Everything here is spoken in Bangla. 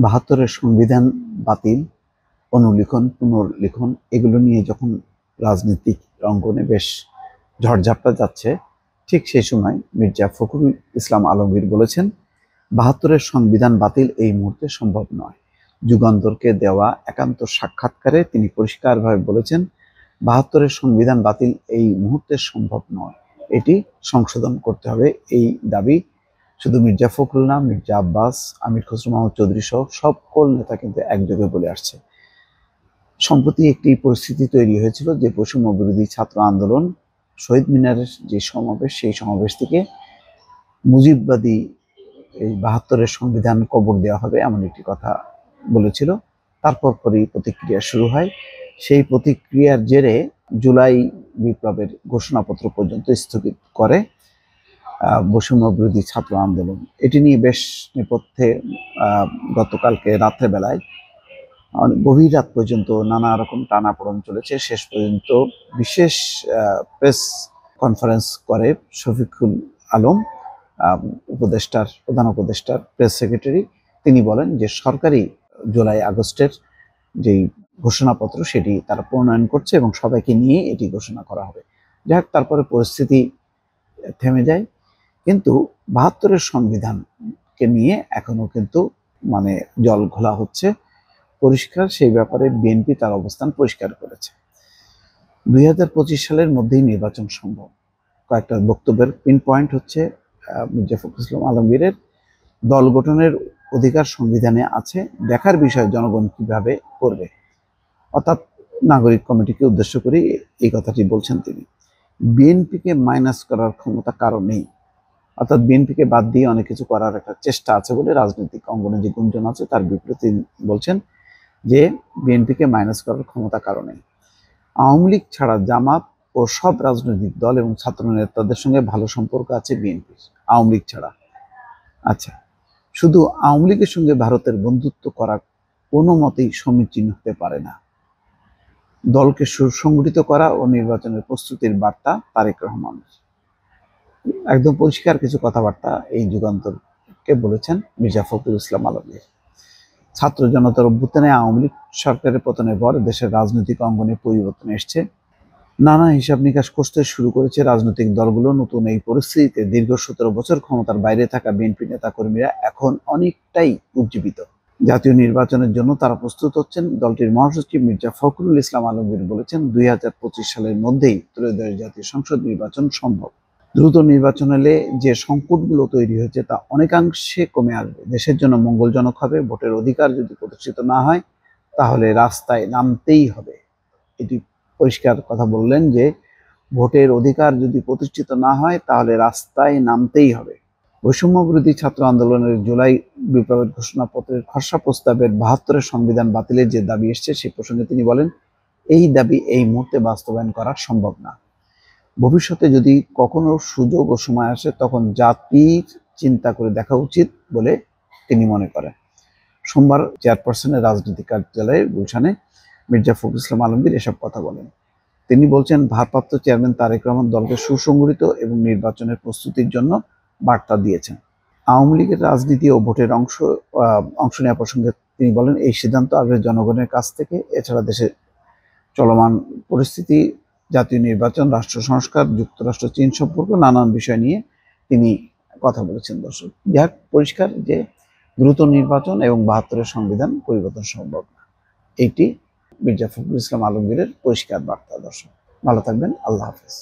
৭২-এর সংবিধান বাতিল, অনুলিখন, পুনর্লিখন এগুলো নিয়ে যখন রাজনৈতিক অঙ্গনে বেশ ঝড়ঝাপটা যাচ্ছে, ঠিক সেই সময় মির্জা ফখরুল ইসলাম আলমগীর বলেছেন, ৭২-এর সংবিধান বাতিল এই মুহূর্তে সম্ভব নয়। যুগান্তরকে দেওয়া একান্ত সাক্ষাৎকারে তিনি পরিষ্কারভাবে বলেছেন, ৭২-এর সংবিধান বাতিল এই মুহূর্তে সম্ভব নয়, এটি সংশোধন করতে হবে। এই দাবি শুধু মির্জা ফখরুল না, মির্জা আব্বাস, আমির খসরু মাহমুদ চৌধুরী সহ সকল নেতা কিন্তু একযোগে বলে আসছে। সম্প্রতি একটি পরিস্থিতি তৈরি হয়েছিল যে বৈষম্য বিরোধী ছাত্র আন্দোলন শহীদ মিনারের যে সমাবেশ, সেই সমাবেশ থেকে মুজিববাদী এই ৭২-এর সংবিধান কবর দেওয়া হবে এমন একটি কথা বলেছিল। তারপর পরই প্রতিক্রিয়া শুরু হয়। সেই প্রতিক্রিয়ার জেরে জুলাই বিপ্লবের ঘোষণাপত্র পর্যন্ত স্থগিত করে বৈষম্য বিরোধী ছাত্র আন্দোলন। এটি নিয়ে বেশ নেপথ্যে গতকালকে রাত্রেবেলায় গভীর রাত পর্যন্ত নানা রকম টানাপোড়েন চলেছে। শেষ পর্যন্ত বিশেষ প্রেস কনফারেন্স করে শফিকুল আলম, প্রধান উপদেষ্টার প্রেস সেক্রেটারি। তিনি বলেন যে সরকারি জুলাই আগস্টের যেই ঘোষণাপত্র সেটি তারা প্রণয়ন করছে এবং সবাইকে নিয়ে এটি ঘোষণা করা হবে। যাই হোক, তারপরে পরিস্থিতি থেমে যায়, কিন্তু ৭২-এর সংবিধানকে নিয়ে এখনো কিন্তু জল ঘোলা হচ্ছে। পরিষ্কার সেই ব্যাপারে বিএনপি তার অবস্থান পরিষ্কার করেছে। ২০২৫ সালের মধ্যেই নির্বাচন সম্ভব। কয়েকটা বক্তব্যের পিন পয়েন্ট হচ্ছে, মির্জা ফখরুল ইসলাম আলমগীরের দল গঠনের অধিকার সংবিধানে আছে, দেখার বিষয় জনগণ কিভাবে করবে। অর্থাৎ নাগরিক কমিটিকে উদ্দেশ্য করে এই কথাটি বলছেন তিনি। বিএনপিকে মাইনাস করার ক্ষমতা কারো নেই, অর্থাৎ বিএনপিকে বাদ দিয়ে অনেক কিছু করার একটা চেষ্টা আছে বলে রাজনৈতিক অঙ্গনে যে গুঞ্জন আছে তার বিপরীতে বলছেন যে বিএনপিকে মাইনাস করার ক্ষমতা কারো নেই। আওয়ামী লীগ ছাড়া জামাত ও সব রাজনৈতিক দল এবং ছাত্র নেতাদের সঙ্গে ভালো সম্পর্ক আছে বিএনপির, আওয়ামী লীগ ছাড়া। আচ্ছা, শুধু আওয়ামী লীগের সঙ্গে ভারতের বন্ধুত্ব করা কোনো মতেই সমীচীন হতে পারে না। দলকে সুসংগঠিত করা ও নির্বাচনের প্রস্তুতির বার্তা তারেক রহমানের। একদম পরিষ্কার কিছু কথাবার্তা এই যুগান্তরকে বলেছেন মির্জা ফখরুল ইসলাম আলমগীর। ছাত্র জনতার অভ্যুত্থানে আওয়ামী লীগ সরকারের পতনের পর দেশের রাজনৈতিক অঙ্গনে পরিবর্তন এসছে। নানা হিসাব নিকাশ করতে শুরু করেছে রাজনৈতিক দলগুলো। নতুন এই পরিস্থিতিতে দীর্ঘ ১৭ বছর ক্ষমতার বাইরে থাকা বিএনপি নেতাকর্মীরা এখন অনেকটাই উজ্জীবিত। জাতীয় নির্বাচনের জন্য তারা প্রস্তুত হচ্ছেন। দলটির মহাসচিব মির্জা ফখরুল ইসলাম আলমগীর বলেছেন, ২০২৫ সালের মধ্যেই ত্রয়োদশ জাতীয় সংসদ নির্বাচন সম্ভব। দ্রুত নির্বাচন হলে যে সংকটগুলো তৈরি হয়েছে তা অনেকাংশে কমে আসবে, দেশের জন্য মঙ্গলজনক হবে। ভোটের অধিকার যদি প্রতিষ্ঠিত না হয় তাহলে রাস্তায় নামতেই হবে। এটি পরিষ্কার কথা বললেন যে ভোটের অধিকার যদি প্রতিষ্ঠিত না হয় তাহলে রাস্তায় নামতেই হবে। বৈষম্য বিরোধী ছাত্র আন্দোলনের জুলাই বিপ্লবের ঘোষণাপত্রের খসড়া প্রস্তাবের ৭২-এর সংবিধান বাতিলের যে দাবি এসছে সে প্রসঙ্গে তিনি বলেন, এই দাবি এই মুহূর্তে বাস্তবায়ন করা সম্ভব না। ভবিষ্যতে যদি কখনো সুযোগ ও সময় আসে তখন জাতির চিন্তা করে দেখা উচিত বলে তিনি মনে করেন। সোমবার চেয়ারপারসনের রাজনৈতিক কার্যালয়ে গুলশানে মির্জা ফখরুল ইসলাম আলমগীর এসব কথা বলেন। তিনি বলছেন, ভারপ্রাপ্ত চেয়ারম্যান তারেক রহমান দলকে সুসংগঠিত এবং নির্বাচনের প্রস্তুতির জন্য বার্তা দিয়েছেন। আওয়ামী লীগের রাজনীতি ও ভোটের অংশ নেওয়া প্রসঙ্গে তিনি বলেন, এই সিদ্ধান্ত আসবে জনগণের কাছ থেকে। এছাড়া দেশের চলমান পরিস্থিতি, জাতীয় নির্বাচন, রাষ্ট্র সংস্কার, যুক্তরাষ্ট্র চীন সম্পর্ক নানান বিষয় নিয়ে তিনি কথা বলেছেন। দর্শক, যাক, পরিষ্কার যে দ্রুত নির্বাচন এবং ৭২-এর সংবিধান পরিবর্তন সম্ভব না, এটি মির্জা ফখরুল ইসলাম আলমগীরের পরিষ্কার বার্তা। দর্শক, ভালো থাকবেন। আল্লাহ হাফেজ।